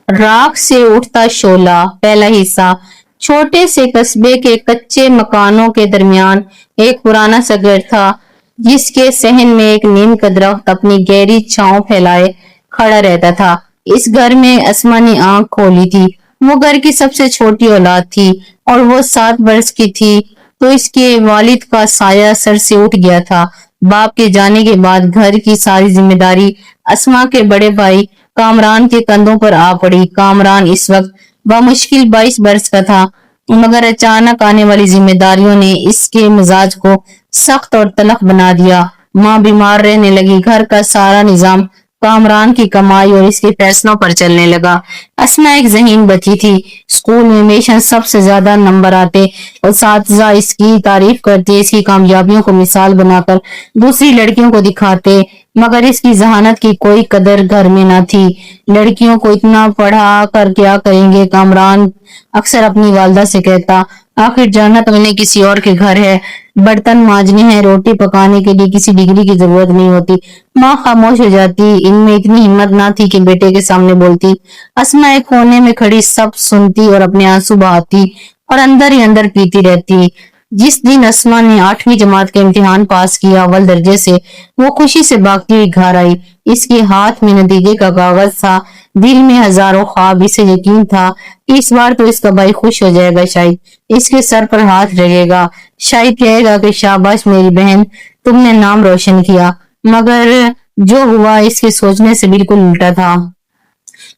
राख से उठता शोला। पहला हिस्सा। छोटे से कस्बे के कच्चे मकानों के दरमियान एक पुराना सा घर था, जिसके सहन में एक नीम का दरख्त अपनी गहरी छांव फैलाए खड़ा रहता था। इस घर में अस्मा ने आंख खोली थी। वो घर की सबसे छोटी औलाद थी और वो 7 वर्ष की थी तो इसके वालिद का साया सर से उठ गया था। बाप के जाने के बाद घर की सारी जिम्मेदारी अस्मा के बड़े भाई कामरान के कंधों पर आ पड़ी। कामरान इस वक्त बमुश्किल 22 वर्ष का था, मगर अचानक आने वाली जिम्मेदारियों ने इसके मिजाज को सख्त और तलख बना दिया। माँ बीमार रहने लगी। घर का सारा निजाम कामरान की कमाई और इसके फैसलों पर चलने लगा। अस्मा एक ज़हीन बच्ची थी। स्कूल में हमेशा सबसे ज्यादा नंबर आते और साथीजा इसकी तारीफ करते, इसकी कामयाबियों को मिसाल बनाकर दूसरी लड़कियों को दिखाते, मगर इसकी जहानत की कोई कदर घर में न थी। लड़कियों को इतना पढ़ा कर क्या करेंगे? कामरान अक्सर अपनी वालदा से कहता, आखिर जन्नत उन्हें किसी और के घर है, बर्तन मांजने हैं, रोटी पकाने के लिए किसी डिग्री की जरूरत नहीं होती। माँ खामोश हो जाती। इनमें इतनी हिम्मत ना थी कि बेटे के सामने बोलती। अस्मा एक कोने में खड़ी सब सुनती और अपने आंसू बहाती और अंदर ही अंदर पीती रहती। जिस दिन अस्मा ने 8वीं जमात का इम्तिहान पास किया अव्वल दर्जे से, वो खुशी से भागती हुई घर आई। इसके हाथ में नतीजे का कागज था, दिल में हजारों ख्वाब। इसे यकीन था कि इस बार तो इसका भाई खुश हो जाएगा, शायद इसके सर पर हाथ रखेगा, शायद कहेगा कि शाबाश मेरी बहन, तुमने नाम रोशन किया। मगर जो हुआ इसके सोचने से बिल्कुल उल्टा था।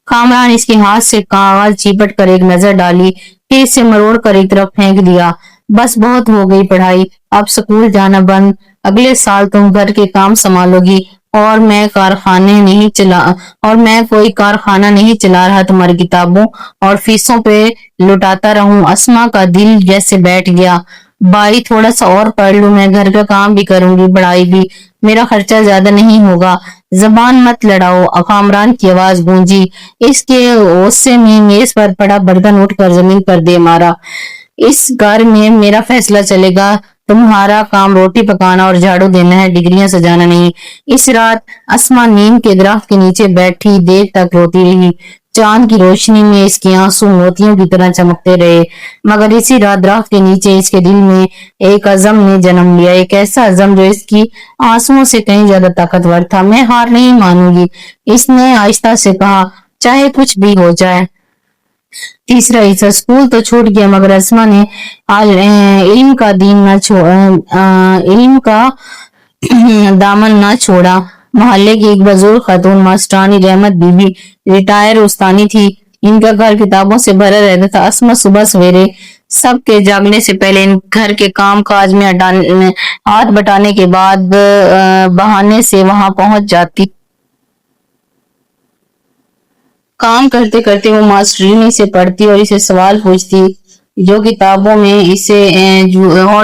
कामरान इसके हाथ से कागज चिपट कर एक नजर डाली, फिर इसे मरोड़ कर एक तरफ फेंक दिया। बस बहुत हो गई पढ़ाई, अब स्कूल जाना बंद। अगले साल तुम घर के काम संभालोगी और मैं कोई कारखाना नहीं चला रहा, तुम्हारी किताबों और फीसों पे लुटाता रहूं। अस्मा का दिल जैसे बैठ गया। भाई थोड़ा सा और पढ़ लूं, मैं घर का काम भी करूंगी, पढ़ाई भी, मेरा खर्चा ज्यादा नहीं होगा। जबान मत लड़ाओ, कामरान की आवाज गूंजी। इसके गुस्से में मेज पर पड़ा बर्तन उठकर जमीन पर दे मारा। इस घर में मेरा फैसला चलेगा। तुम्हारा काम रोटी पकाना और झाड़ू देना है, डिग्रियां सजाना नहीं। इस रात अस्मा नीम के दरख्त के नीचे बैठी देर तक रोती रही। चांद की रोशनी में इसके आंसू मोतियों की तरह चमकते रहे। मगर इसी रात दरख्त के नीचे इसके दिल में एक अज़म ने जन्म लिया, एक ऐसा अज़म जो इसकी आंसुओं से कहीं ज्यादा ताकतवर था। मैं हार नहीं मानूंगी, इसने आहिस्ता से कहा, चाहे कुछ भी हो जाए। तीसरा हिस्सा। स्कूल तो छूट गया, मगर अस्मा ने इल्म का इल्म का दामन न छोड़ा। मोहल्ले की एक बुजुर्ग खातून मास्टरानी रहमत बीबी रिटायर उस्तानी थी। इनका घर किताबों से भरा रहता था। अस्मा सुबह सवेरे सबके जागने से पहले इन घर के काम काज में हाथ बटाने के बाद बहाने से वहां पहुंच जाती। काम करते करते वो मास्टरीनी से पढ़ती और इसे सवाल पूछती, जो किताबों में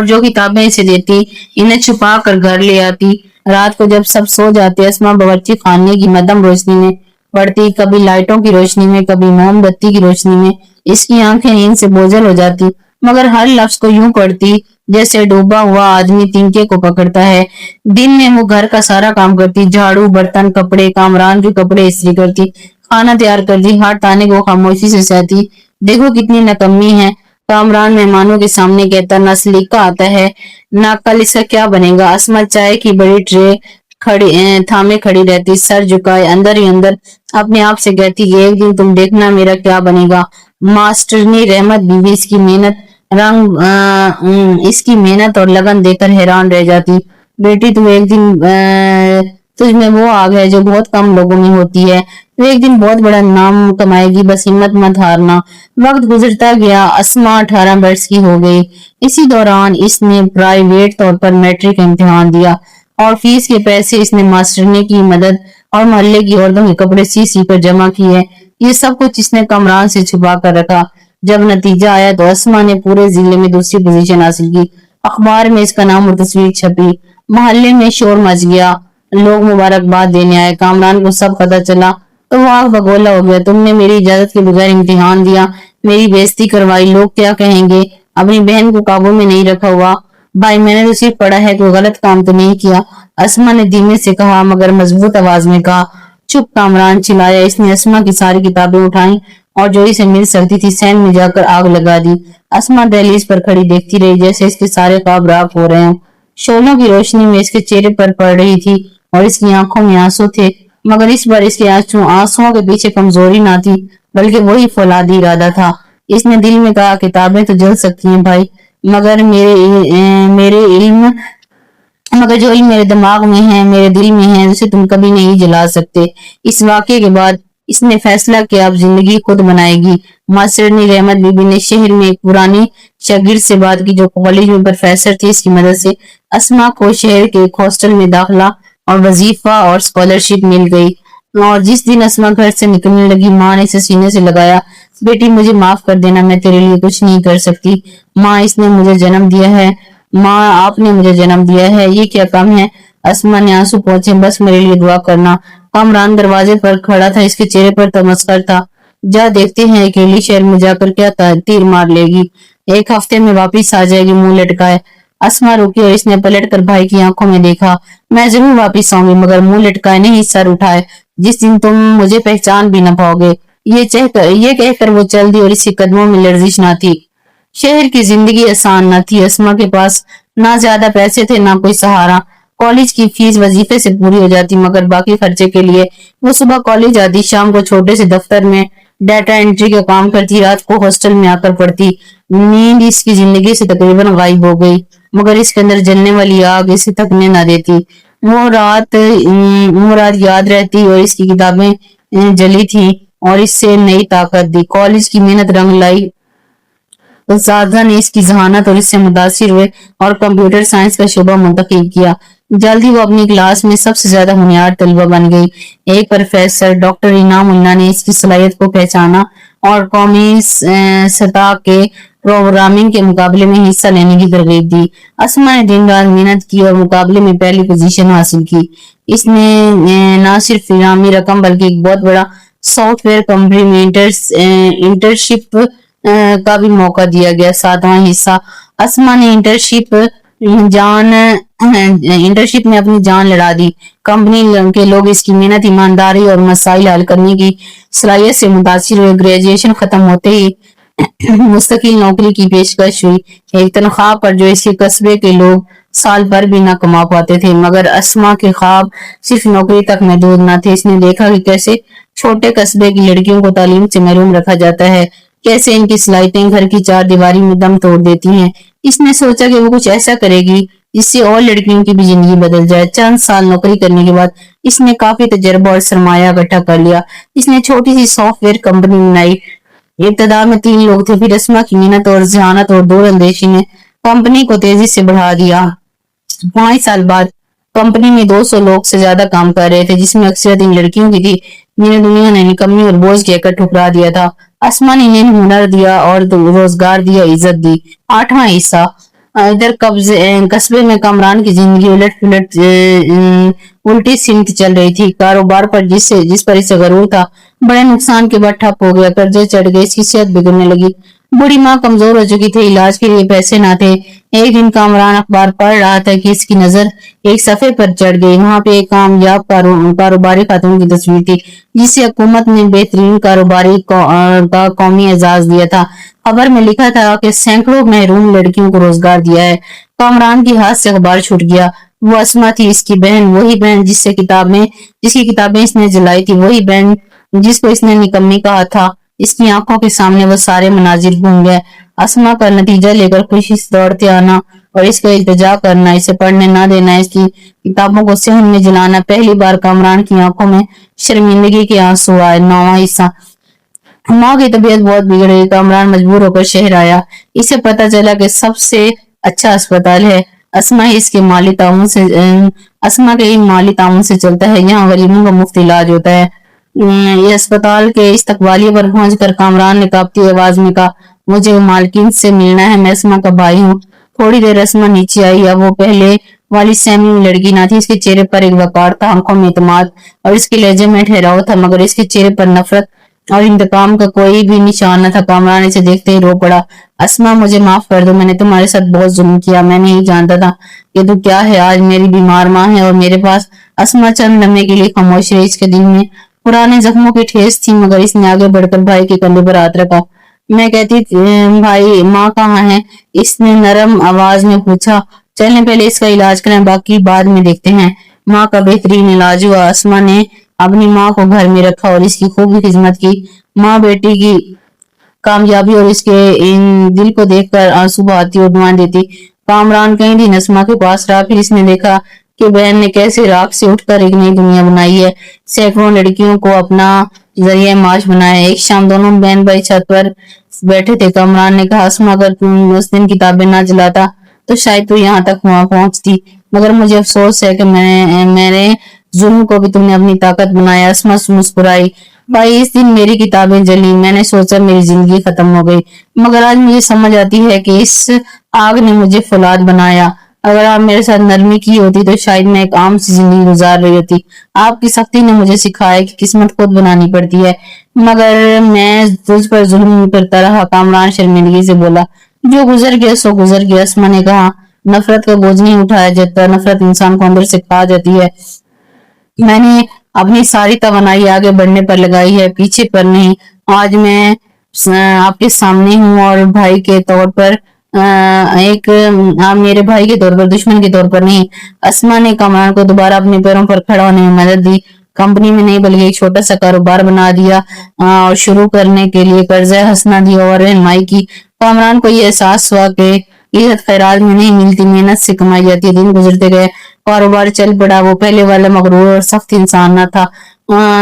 जो किताबें इसे देती, इन्हें छुपा कर घर ले आती। रात को जब सब सो जाते, अस्मा बावर्ची खाने की मध्यम रोशनी में पढ़ती, कभी लाइटों की रोशनी में, कभी मोमबत्ती की रोशनी में। इसकी आंखें नींद से बोझल हो जाती, मगर हर लफ्ज को यूं पढ़ती जैसे डूबा हुआ आदमी तिनके को पकड़ता है। दिन में वो घर का सारा काम करती, झाड़ू, बर्तन, कपड़े, कामरान के कपड़े इस्त्री करती, खाना तैयार करती, हाथ ताने को खामोशी से सहती। देखो कितनी नकम्मी है, कामरान मेहमानों के सामने कहता, ना सलीका आता है, ना कल इसका क्या बनेगा। अस्मा चाय की बड़ी ट्रे थामे खड़ी रहती, सर झुकाए, अंदर ही अंदर अपने आप से कहती, एक दिन तुम देखना मेरा क्या बनेगा। मास्टरनी रहमत बीवी इसकी मेहनत और लगन देखकर हैरान रह जाती। बेटी तुम एक दिन तुझ में वो आग है जो बहुत कम लोगों में होती है, तो एक दिन बहुत बड़ा नाम कमाएगी, बस हिम्मत मत हारना। वक्त गुजरता गया। अस्मा 18 वर्ष की हो गई। इसी दौरान इसने प्राइवेट तौर पर मैट्रिक इम्तिहान दिया और फीस के पैसे इसने मास्टरनी की मदद और मोहल्ले की औरतों के कपड़े सी कर जमा किए। ये सब कुछ इसने कामरान से छुपा कर रखा। जब नतीजा आया तो अस्मा ने पूरे जिले में दूसरी पोजीशन हासिल की। अखबार में इसका नाम और तस्वीर छपी। मोहल्ले में शोर मच गया, लोग मुबारकबाद देने आए। कामरान को सब पता चला तो वो आग बगोला हो गया। तुमने मेरी इजाजत के बगैर इम्तिहान दिया, मेरी बेइज्जती करवाई, लोग क्या कहेंगे। अपनी बहन को काबू में नहीं रखा हुआ। भाई मैंने तो सिर्फ पढ़ा है, कोई गलत काम तो नहीं किया। अस्मा ने धीमे से कहा, मगर मजबूत आवाज में कहा, चुप कामरान, चिल्लाया। इसने अस्मा की सारी किताबें उठाई और जो इसे मिल सकती थी सैन में जाकर आग लगा दी। अस्मा दहलीज पर खड़ी देखती रही जैसे इसके सारे ख्वाब राख हो रहे हैं। शोलों की रोशनी में इसके चेहरे पर पड़ रही थी और इसकी आंखों में आंसू थे, मगर इस बार इसके आंसुओं के पीछे कमजोरी ना थी बल्कि वही फौलादी इरादा था। इसने दिल में कहा, किताबें तो जल सकती हैं भाई, मगर मेरे इल्म मगर जो इल्म मेरे दिमाग में है, मेरे दिल में है, उसे तुम कभी नहीं जला सकते। इस वाक़ये के बाद इसने फैसला किया अब जिंदगी खुद बनाएगी। मास्टरनी रहमत बीबी ने शहर में एक पुरानी शागिर्द से बात की जो कॉलेज में प्रोफेसर थी। इसकी मदद से अस्मा को शहर के एक हॉस्टल में दाखिला और वजीफा और स्कॉलरशिप मिल गई। और जिस दिन अस्मा घर से निकलने लगी, माँ ने इसे सीने से लगाया। बेटी, मुझे माफ कर देना, मैं तेरे लिए कुछ नहीं कर सकती। माँ, इसने मुझे जन्म दिया है। माँ, आपने मुझे जन्म दिया है, ये क्या कम है? अस्मा ने आंसू पहुंचे, बस मेरे लिए दुआ करना। कामरान दरवाजे पर खड़ा था, इसके चेहरे पर तमस्कर था। जा देखते हैं अकेली शहर में जाकर क्या तीर मार लेगी, 1 हफ्ते में वापिस आ जाएगी मुंह लटकाए। अस्मा रुकी और इसने पलट कर भाई की आंखों में देखा। मैं जरूर वापिस आऊंगी, मगर मुंह लटकाए नहीं, सर उठाए, जिस दिन तुम मुझे पहचान भी न पाओगे। ये कहकर वो चल दी और इसके कदमों में लर्जिश ना थी। शहर की जिंदगी आसान न थी। अस्मा के पास ना ज्यादा पैसे थे ना कोई सहारा। कॉलेज की फीस वजीफे से पूरी हो जाती, मगर बाकी खर्चे के लिए वो सुबह कॉलेज आती, शाम को छोटे से दफ्तर में डाटा एंट्री का काम करती, रात को हॉस्टल में आकर पढ़ती। नींद इसकी जिंदगी से तकरीबन गायब हो गई, मगर इसके अंदर जलने वाली आग इसे थकने न देती। वो रात याद रहती और इसकी किताबें जली थी और इससे नई ताकत दी। कॉलेज की मेहनत रंग लाई। उस्तादा ने इसकी जहानत और इससे मुतासिर हुए और कंप्यूटर साइंस का शोबा मुंतखब किया। जल्दी वो अपनी क्लास में सबसे ज्यादा होनहार तलबा बन गई। एक प्रोफेसर डॉक्टर इनामुल्लाह ने इसकी सलाहियत को पहचाना और कौमी सतह के प्रोग्रामिंग के मुकाबले में हिस्सा लेने की तरगीब दी। अस्मा ने दिन रात मेहनत की और मुकाबले में पहली पोजीशन हासिल की। इसने न सिर्फ इनामी रकम बल्कि एक बहुत बड़ा सॉफ्टवेयर कंपनी में इंटर्नशिप का भी मौका दिया गया। 7वां हिस्सा। अस्मा ने इंटर्नशिप में अपनी जान लड़ा दी। कंपनी के लोग इसकी मेहनत, ईमानदारी और मसाइल हल करने की सलाहियत से मुतासिर हुए। ग्रेजुएशन खत्म होते ही मुस्तकिल नौकरी की पेशकश हुई, एक तनख्वाह पर जो इसके कस्बे के लोग साल भर भी ना कमा पाते थे। मगर अस्मा के ख्वाब सिर्फ नौकरी तक महदूद न थे। इसने देखा कि कैसे छोटे कस्बे की लड़कियों को तालीम से महरूम रखा जाता है, कैसे इनकी सलाहियतें घर की चार दीवारी में दम तोड़ देती हैं। इसने सोचा कि वो कुछ ऐसा करेगी जिससे और लड़कियों की भी जिंदगी बदल जाए। चंद साल नौकरी करने के बाद इसने काफी तजर्बा और सरमाया इकट्ठा कर लिया। इसने छोटी सी सॉफ्टवेयर कंपनी बनाई। इब्तदा में 3 लोग थे, फिर अस्मा की मेहनत और जहानत और दूरअंदेशी ने कंपनी को तेजी से बढ़ा दिया। 5 साल बाद कंपनी में 200 लोग से ज्यादा काम कर रहे थे, जिसमें अक्सरियत इन लड़कियों की थी जिन्हें दुनिया ने निकम्मी और बोझ कहकर ठुकरा दिया था। अस्मा ने इन्हें हुनर दिया और रोजगार दिया, इज्जत दी। 8वां हिस्सा। इधर कस्बे में कामरान की जिंदगी उलट पुलट उल्टी सिमत चल रही थी। कारोबार पर जिस पर इसे गरूर था, बड़े नुकसान के बाद ठप हो गया। कर्जे चढ़ गए, इसकी सेहत बिगड़ने लगी। बूढ़ी माँ कमजोर हो चुकी थी, इलाज के लिए पैसे ना थे। एक दिन कामरान अखबार पढ़ रहा था कि इसकी नजर एक सफे पर चढ़ गई। वहां पे एक कामयाब कारोबारी खातून की तस्वीर थी जिसे हुकूमत ने बेहतरीन कारोबारी का कौमी एजाज दिया था। खबर में लिखा था कि सैकड़ों महरूम लड़कियों को रोजगार दिया है। कामरान की हाथ से अखबार छूट गया। वो अस्मा थी, इसकी बहन, वही बहन जिसकी किताबें इसने जलाई थी, वही बहन जिसको इसने निकम्मी कहा था। इसकी आंखों के सामने वो सारे मनाजिर घूम गए। अस्मा का नतीजा लेकर खुशी से दौड़ते आना और इसका इल्तिजा करना, इसे पढ़ने ना देना, इसकी किताबों को सहन में जलाना। पहली बार कामरान की आंखों में शर्मिंदगी के आंसू आए। 9वां हिस्सा। माँ की तबीयत बहुत बिगड़ गई। कामरान मजबूर होकर शहर आया। इसे पता चला कि सबसे अच्छा अस्पताल है। अस्मा के ही माली ताउन से चलता है। यहाँ गरीबों का मुफ्त इलाज होता है। ये अस्पताल के इस्तकबालिये पर पहुंचकर कामरान ने कांपती आवाज में कहा, मुझे मालकिन से मिलना है, मैं अस्मा का भाई हूँ। थोड़ी देर अस्मा नीचे आई। अब वो पहले वाली सैमी लड़की ना थी। इसके चेहरे पर एक वकार था, आंखों में इत्मीनान और इसके लहजे में ठहराव था, मगर इसके चेहरे पर नफरत और इंतकाम का कोई भी निशान न था। कामरान इसे देखते ही रो पड़ा। अस्मा, मुझे माफ कर दो, मैंने तुम्हारे साथ बहुत जुल्म किया। मैं नहीं जानता था कि तू क्या है। आज मेरी बीमार माँ है और मेरे पास। अस्मा चंद लम्हे के लिए खामोश रही। इसके दिल में पुराने जख्मों की ठेस थी, मगर इसने आगे बढ़कर भाई के कंधे पर हाथ रखा। मैं कहती भाई माँ कहाँ है? इसने नरम आवाज में पूछा। चलने पहले इसका इलाज करें, बाकी बाद में देखते हैं। माँ का बेहतरीन इलाज हुआ। अस्मा ने अपनी माँ को घर में रखा और इसकी खूब खिदमत की। माँ बेटी की कामयाबी और इसके इन दिल को देखकर आंसू बहाती और दुआएं देती। कामरान कई दिन अस्मा के पास रहा, फिर इसने देखा कि बहन ने कैसे राख से उठकर एक नई दुनिया बनाई है, सैकड़ों लड़कियों को अपना जरिए माश बनाया। एक शाम दोनों बहन भाई छत पर बैठे थे। कामरान ने कहा, अस्मा अगर तुम उस दिन किताबें ना जलाता तो शायद तू यहाँ तक वहां पहुंचती, मगर मुझे अफसोस है कि मेरे जुल्म को भी तुमने अपनी ताकत बनाया। अस्मा मुस्कुराई। भाई इस दिन मेरी किताबें जली, मैंने सोचा मेरी जिंदगी खत्म हो गई, मगर आज मुझे समझ आती है कि इस आग ने मुझे फौलाद बनाया। अगर आप मेरे साथ नरमी की होती तो शायद मैं एक आम सी जिंदगी गुजार रही होती। आपकी सख्ती ने मुझे सिखाया कि किस्मत खुद बनानी पड़ती है, मगर मैं तुझ पर जुल्म करता रहा। कामरान शर्मिंदगी से बोला। जो गुजर गया सो गुजर गया। अस्मा ने कहा, नफरत का बोझ नहीं उठाया जाता, नफरत इंसान को अंदर से खा जाती है। मैंने अपनी सारी तवनाई आगे बढ़ने पर लगाई है, पीछे पर नहीं। आज मैं आपके सामने हूँ और भाई के तौर पर आप मेरे भाई के तौर पर, दुश्मन के तौर पर नहीं। अस्मा ने कमाल को दोबारा अपने पैरों पर खड़ा होने में मदद दी। कंपनी में नहीं बल्कि एक छोटा सा कारोबार बना दिया और शुरू करने के लिए कर्जा हंसना दिया और रहनुमाई की। कामरान को ये एहसास हुआ कि इज्जत खैरात में नहीं मिलती, मेहनत से कमाई जाती है। दिन गुजरते गए, कारोबार चल पड़ा। वो पहले वाला मगरूर और सख्त इंसान न था।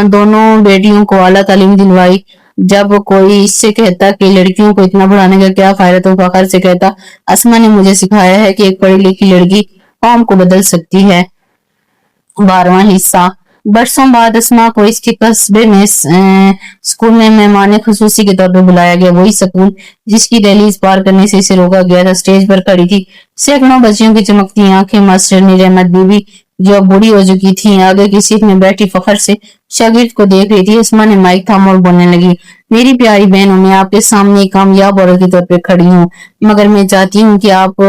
दोनों बेटियों को आला तालीम दिलवाई। जब कोई इससे कहता कि लड़कियों को इतना पढ़ाने का क्या फायदा, तो फखर से कहता, अस्मा ने मुझे सिखाया है कि एक पढ़ी लिखी लड़की कौम को बदल सकती है। 12वां हिस्सा। बरसों बाद अस्मा को इसके कस्बे में स्कूल में मेहमान खुसूसी के तौर पर बुलाया गया। वही स्कूल जिसकी दहलीज पार करने से इसे रोका गया था। स्टेज पर खड़ी थी सैकड़ों बच्चियों की चमकती आंखें मास्टरनी रहमत बीबी, जो बूढ़ी हो चुकी थी, आगे की सीट में बैठी फखर से शागिर्द को देख रही थी। अस्मा ने माइक थामा और बोलने लगी, मेरी प्यारी बहनों, मैं आपके सामने एक कामयाब औरत के तौर पर खड़ी हूँ, मगर मैं चाहती हूँ कि आप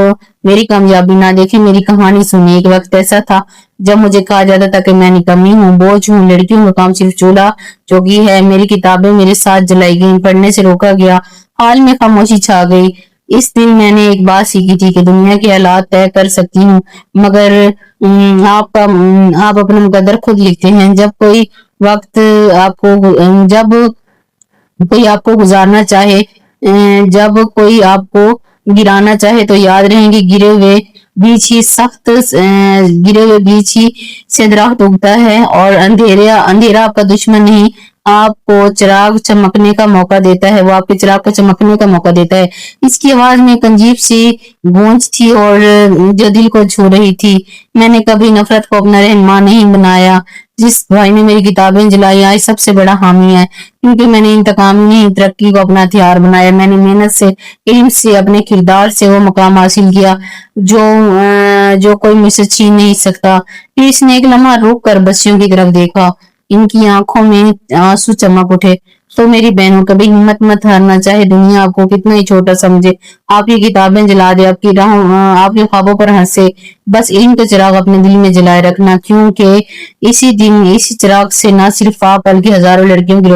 मेरी कामयाबी ना देखें, मेरी कहानी सुनिए। एक वक्त ऐसा था जब मुझे कहा जाता था कि मैं निकम्मी हूँ, बोझ हूँ, लड़कियों का काम सिर्फ चूल्हा चौकी है। मेरी किताबें मेरे साथ जलाई गई, पढ़ने से रोका गया, हाल में खामोशी छा गई। इस दिन मैंने एक बात सीखी थी कि दुनिया के हालात तय कर सकती हूँ, मगर आप अपना मुकद्दर खुद लिखते हैं। जब कोई आपको गुजारना चाहे, जब कोई आपको गिराना चाहे, तो याद रहेंगे गिरे हुए बीच ही से दरख्त उगता है, और अंधेरा आपका दुश्मन नहीं, आपको चिराग चमकने का मौका देता है। वो आपके चिराग को चमकने का मौका देता है। इसकी आवाज में एक अजीब सी गूंज थी और जो दिल को छू रही थी। मैंने कभी नफरत को अपना रहनुमा नहीं बनाया। जिस भाई ने मेरी किताबें जलाई आज सबसे बड़ा हामी है, क्योंकि मैंने इंतकाम नहीं, तरक्की को अपना हथियार बनाया। मैंने मेहनत से, इल्म से, अपने किरदार से वो मकाम हासिल किया जो कोई मुझसे छीन नहीं सकता। फिर इसने एक लम्हा रुक कर बच्चियों की तरफ देखा। इनकी आंखों में आंसू चमक उठे। तो मेरी बहनों, कभी हिम्मत मत हारना, चाहे दुनिया आपको कितना ही छोटा समझे, आपकी किताबें जला दे, आपके ख्वाबों पर हंसे, बस इल्म के चिराग अपने दिल में जलाए रखना, क्योंकि इसी चिराग से न सिर्फ आप बल्कि हजारों लड़कियों की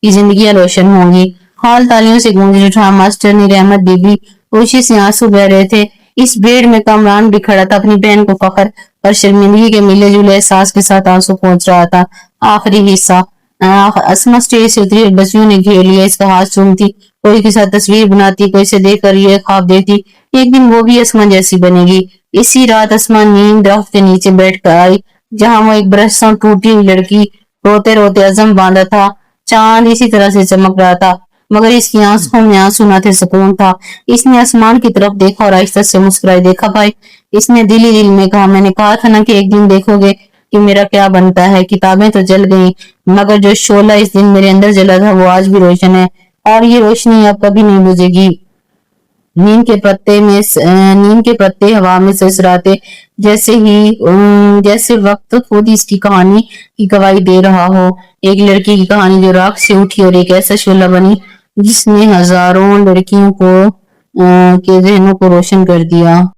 की जिंदगियां रोशन होंगी। हाल तालियों से गूंज उठा। मास्टर ने रहमत बीबी खुशी से आंसू बह रहे थे। इस भीड़ में कामरान भी खड़ा था, अपनी बहन को फखर और शर्मिंदगी के मिले जुले एहसास के साथ आंसू पहुंच रहा था। आखिरी हिस्सा। अस्मा स्टेज से उतरी, बच्चियों ने घेर लिया, इसका हाथ चूमती, कोई के साथ तस्वीर बनाती, कोई से देखकर ये ख्वाब देखती, एक दिन वो भी अस्मा जैसी बनेगी। इसी रात अस्मा नीम दरख्त के नीचे बैठ कर आई, जहां वो एक बरसों टूटी हुई लड़की रोते रोते अज़म बांधा था। चांद इसी तरह से चमक रहा था, मगर इसकी आंखों में आंसू न थे, सुकून था। इसने आसमान की तरफ देखा और आहिस्ता से मुस्कुराई। देखा भाई, इसने दिल ही दिल में कहा, मैंने कहा था ना कि एक दिन देखोगे कि मेरा क्या बनता है। किताबें तो जल गई, मगर जो शोला इस दिन मेरे अंदर जला था वो आज भी रोशन है, और ये रोशनी अब कभी नहीं बुझेगी। नीम के पत्ते हवा में ससराते, जैसे वक्त खुद इसकी कहानी की गवाही दे रहा हो। एक लड़की की कहानी जो राख से उठी और एक ऐसा शोला बनी जिसने हजारों लड़कियों के जहनों को रोशन कर दिया।